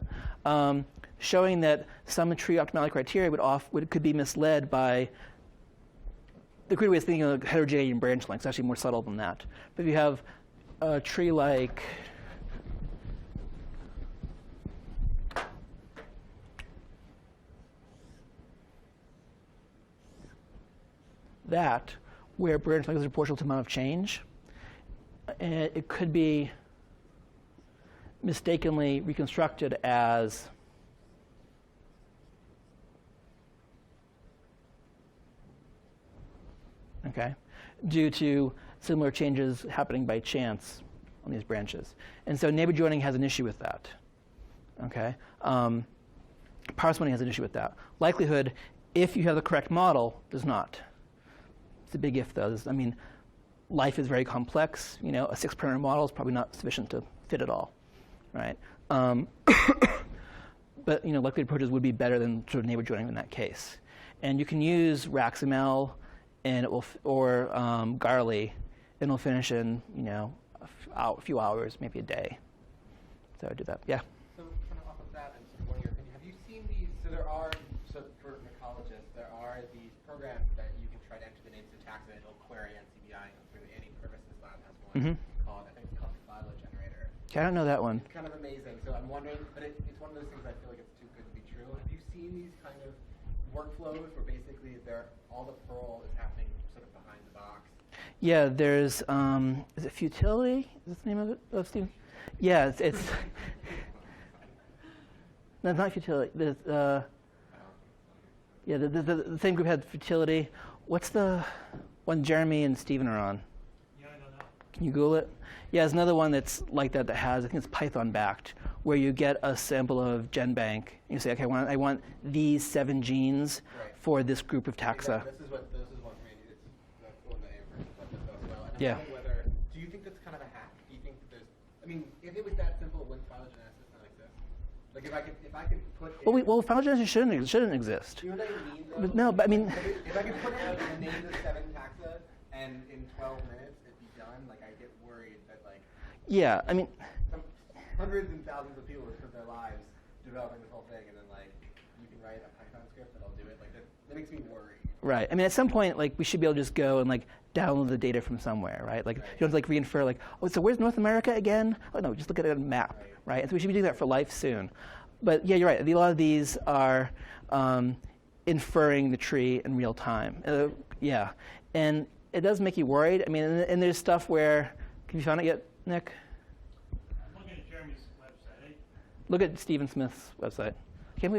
Yeah. Showing that some tree optimality criteria could be misled by the crude way of thinking of heterogeneity in branch lengths. Actually more subtle than that. But if you have a tree like that, where branch length is proportional to amount of change, it could be mistakenly reconstructed as due to similar changes happening by chance on these branches. And so neighbor joining has an issue with that. Okay, parsimony has an issue with that. Likelihood, if you have the correct model, does not. It's a big if, though. I mean, life is very complex. A 6-parameter model is probably not sufficient to fit it all, right? But likely approaches would be better than sort of neighbor joining in that case. And you can use RaxML and it will, or Garly, and it'll finish in a few hours, maybe a day. So I do that. Yeah. So kind of off of that, and sort of one of your opinion, have you seen these? So for mycologists, there are these programs that you can try to enter the names of taxa, and it'll query NCBI. Through Annie Purvis's lab has one called, I think it's called Philo Generator. Okay, I don't know that one. It's kind of amazing. So I'm I'm wondering, but it's one of those things I feel like it's too good to be true. Have you seen these kind of workflows where basically all the Perl is happening sort of behind the box? Yeah, there's, is it Futility? Is that the name of it, of Steve? Yeah, it's no, it's not Futility. There's, yeah, the same group had Futility. What's the one Jeremy and Steven are on? Yeah, I don't know. Can you Google it? Yeah, there's another one that's like that has, I think it's Python backed, where you get a sample of GenBank. And you say, okay, I want these 7 genes Right. for this group of taxa. This is what Randy, that's the one that Amber talked about as well. And I'm Yeah. wondering do you think that's kind of a hack? Do you think that I mean, if it was that simple, wouldn't phylogenesis not exist? Like if I could put Well, phylogenesis shouldn't exist. you know what I mean, though? But no, but I mean, If I could put in the names of 7 taxa and in 12 minutes it'd be done, like I get worried that like yeah, I mean, hundreds and thousands of people would spend their lives developing this whole thing, and then like you can write a Python script that'll do it. Like that makes me worried. right. I mean, at some point, like we should be able to just go and like download the data from somewhere, right? Like you don't have to like reinfer like, oh, so where's North America again? Oh no, just look at a map, right? And so we should be doing that for life soon. But yeah, you're right. A lot of these are inferring the tree in real time. Yeah, and it does make you worried. I mean, and there's stuff where, have you found it yet, Nick? I'm looking at Jeremy's website. Look at Stephen Smith's website. I can't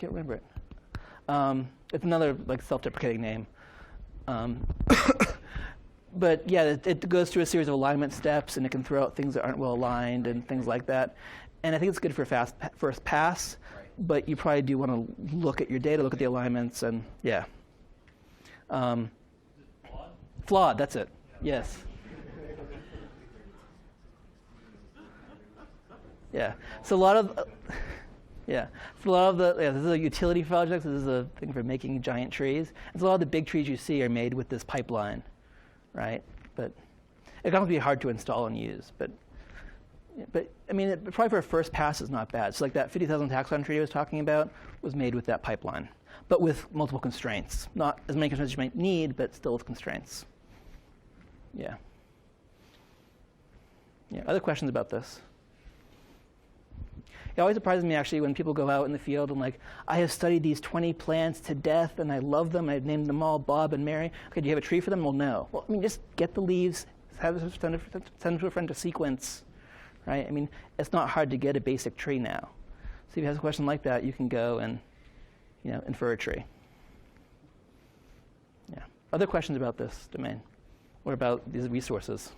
remember it. It's another like self-deprecating name. But yeah, it goes through a series of alignment steps, and it can throw out things that aren't well aligned and things like that. And I think it's good for first pass, but you probably do want to look at your data, look at the alignments, and yeah. Flawed, that's it. Yes. Yeah. So a lot of, yeah. For a lot of this is a utility project. This is a thing for making giant trees. And so a lot of the big trees you see are made with this pipeline, right? But it can also be hard to install and use. But I mean, probably for a first pass is not bad. So like that 50,000 taxon tree I was talking about was made with that pipeline, but with multiple constraints. Not as many constraints as you might need, but still with constraints. Yeah. Yeah. Other questions about this? It always surprises me, actually, when people go out in the field and like, I have studied these 20 plants to death, and I love them. I've named them all Bob and Mary. Okay, do you have a tree for them? Well, no. Well, I mean, just get the leaves, send them to a friend to sequence, right? I mean, it's not hard to get a basic tree now. So if you have a question like that, you can go and, infer a tree. Yeah. Other questions about this domain? What about these resources?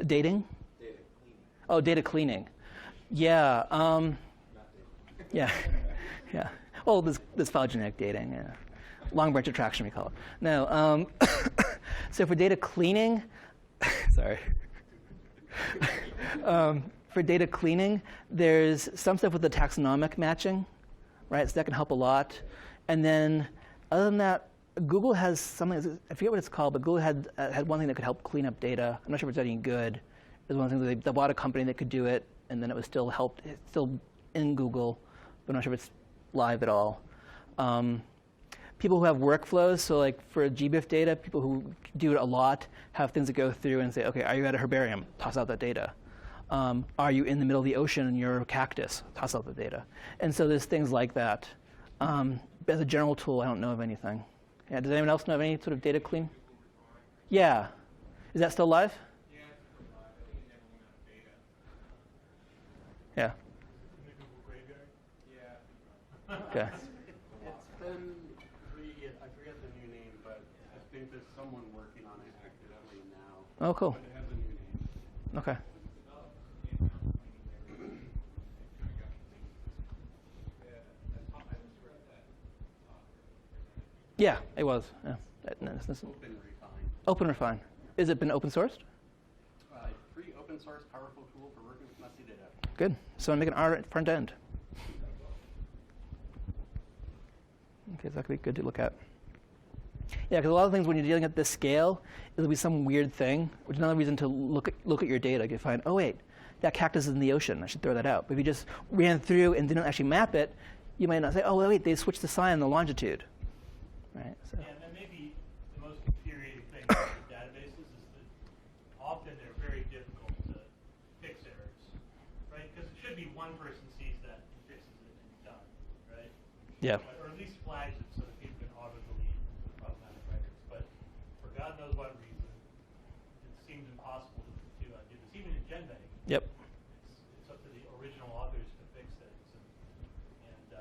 Dating? Data cleaning. Oh, data cleaning. Yeah. Yeah. Yeah. Oh, this phylogenetic dating. Yeah. Long branch attraction, we call it. No. So for data cleaning, sorry. For data cleaning, there's some stuff with the taxonomic matching, right? So that can help a lot. And then, other than that, Google has something, I forget what it's called, but Google had one thing that could help clean up data. I'm not sure if it's any good. It was one of the things they bought a company that could do it, and then it was still in Google, but I'm not sure if it's live at all. People who have workflows, so like for GBIF data, people who do it a lot have things that go through and say, okay, are you at a herbarium? Toss out that data. Are you in the middle of the ocean and you're a cactus? Toss out the data. And so there's things like that. As a general tool, I don't know of anything. Yeah, does anyone else know of any sort of data clean? Yeah. Is that still live? Yeah, it's still live. I think it never went out of beta. Yeah. In the Google graveyard. Yeah. Okay. It's been I forget the new name, but I think there's someone working on it actively now. Oh, cool. But it has a new name. Okay. Yeah, it was. Yeah. Open Refine. Open Refine. Has it been open sourced? Free open source powerful tool for working with messy data. Good. So I'm making R front end. Okay, so that could be good to look at. Yeah, because a lot of things when you're dealing at this scale, it'll be some weird thing, which is another reason to look at your data. You find, oh wait, that cactus is in the ocean. I should throw that out. But if you just ran through and didn't actually map it, you might not say, oh wait, they switched the sign and the longitude. Right. So. Yeah, and then maybe the most infuriating thing about the databases is that one person sees that and fixes it and it's done, right? Yeah. Or at least flags it so that people can auto-delete the problematic records. But for God knows what reason, it seems impossible to do this. Even in GenBank, Yep. it's up to the original authors to fix things. And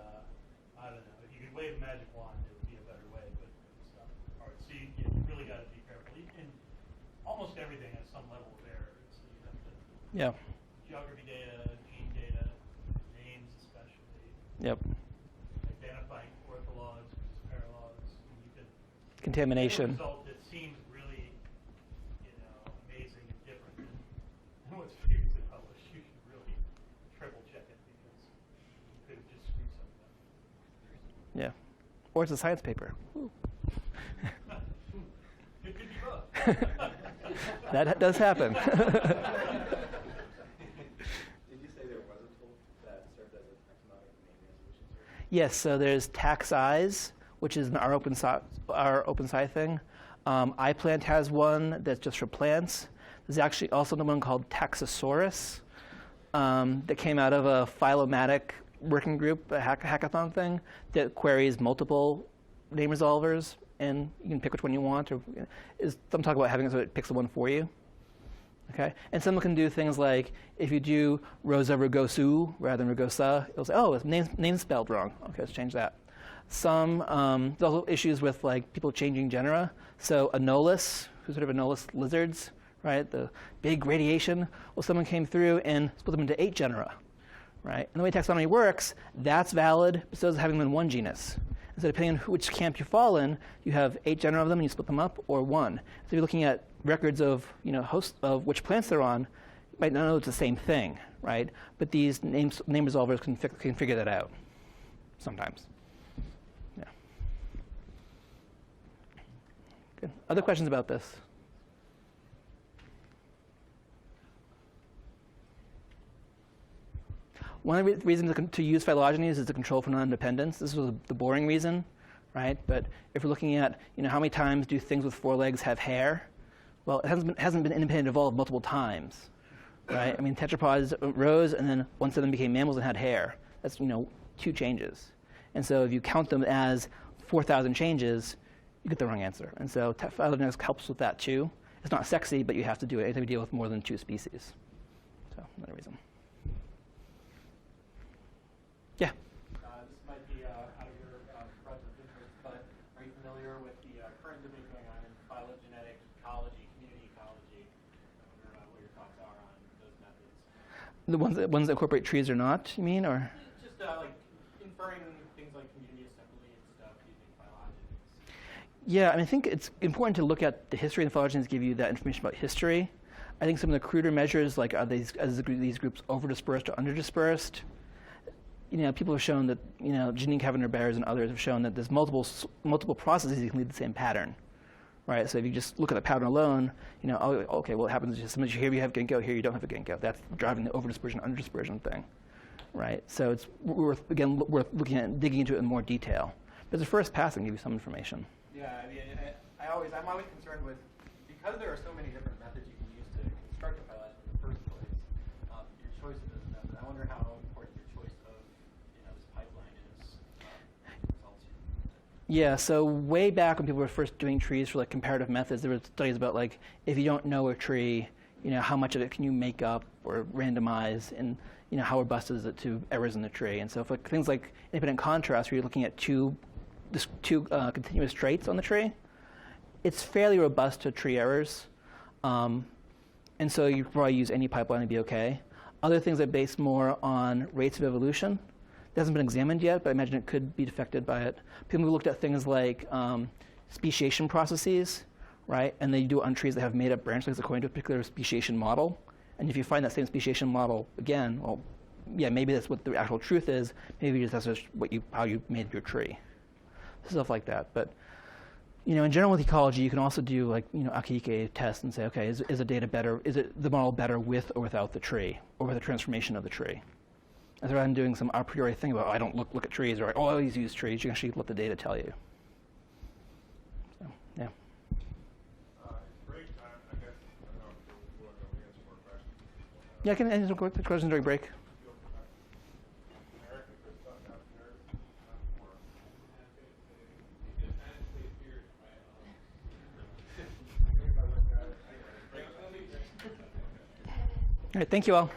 I don't know. If you could wave a magic wand, it would be a better way, but it's not hard. So you really got to be careful. And almost everything has some level of error. So you have to Yeah. geography data, gene data, names especially, Yep. identifying orthologs versus paralogs. And you could Contamination. get a result that seems really, amazing and different than what's previously published. You should really triple check it because you could have just screwed something up. Yeah. Or it's a science paper. Ooh. It could be both. That does happen. Did you say there was a tool that served as a taxonomic name resolution server? Yes, so there's TaxEyes, which is our OpenSci thing. iPlant has one that's just for plants. There's actually also another one called Taxosaurus that came out of a Philomatic working group, a hackathon thing, that queries multiple name resolvers, and you can pick which one you want. Or some talk about having it so it picks the one for you. Okay, and someone can do things like if you do Rosa Rugosu rather than Rugosa, it'll say, "Oh, it's name spelled wrong." Okay, let's change that. Some there's also issues with like people changing genera. So Anolis, who's sort of Anolis lizards, right? The big radiation. Well, someone came through and split them into 8 genera, right? And the way taxonomy works, that's valid, but so is having them in one genus. And so depending on which camp you fall in, you have 8 genera of them and you split them up, or 1. So if you're looking at records of hosts of which plants they're on, you might not know it's the same thing, right? But these name resolvers can figure that out sometimes. Yeah. Good. Other questions about this? One of the reasons to use phylogenies is to control for non-independence. This was the boring reason, right? But if we're looking at, how many times do things with 4 legs have hair? Well, it hasn't been independent evolved multiple times, right? I mean, tetrapods rose, and then one of them became mammals and had hair. That's 2 changes. And so if you count them as 4,000 changes, you get the wrong answer. And so phylogenetics helps with that too. It's not sexy, but you have to do it anytime you deal with more than 2 species. So another reason. Yeah. This might be out of your breadth of interest, but are you familiar with the current debate going on in phylogenetic ecology, community ecology? I wonder what your thoughts are on those methods. The ones that incorporate trees or not, you mean, or? Just like inferring things like community assembly and stuff using phylogenies. Yeah, I think it's important to look at the history, and phylogenies give you that information about history. I think some of the cruder measures, like are these groups over-dispersed or under-dispersed? People have shown that, Janine Cavendish-Bears and others have shown that there's multiple processes that can lead to the same pattern, right? So if you just look at the pattern alone, okay, well, it happens just here you have ginkgo, here you don't have a ginkgo. That's driving the over-dispersion, under-dispersion thing, right? So we're looking at digging into it in more detail. But as a first pass, I can give you some information. Yeah, I mean, I'm always concerned with, because there are so many different methods you can use to construct a phylogeny in the first place, your choice of this method. I wonder how important your choice of this pipeline is results. Yeah, so way back when people were first doing trees for comparative methods, there were studies about if you don't know a tree, how much of it can you make up or randomize, and how robust is it to errors in the tree. And so for things like independent contrast, where you're looking at two continuous traits on the tree, it's fairly robust to tree errors. And so you probably use any pipeline to be okay. Other things are based more on rates of evolution. It hasn't been examined yet, but I imagine it could be affected by it. People have looked at things like speciation processes, right? And they do it on trees that have made-up branch lengths according to a particular speciation model. And if you find that same speciation model again, well, yeah, maybe that's what the actual truth is. Maybe that's just how you made your tree. Stuff like that. But in general with ecology, you can also do Akiyike tests and say, okay, is the data better? Is it the model better with or without the tree, or with the transformation of the tree? And so rather than doing some a priori thing about, I don't look at trees, or I always use trees, you can actually let the data tell you. So, yeah. It's break time, I guess. I don't know if you want to answer more questions. Yeah, I can answer questions during break. All right, thank you all.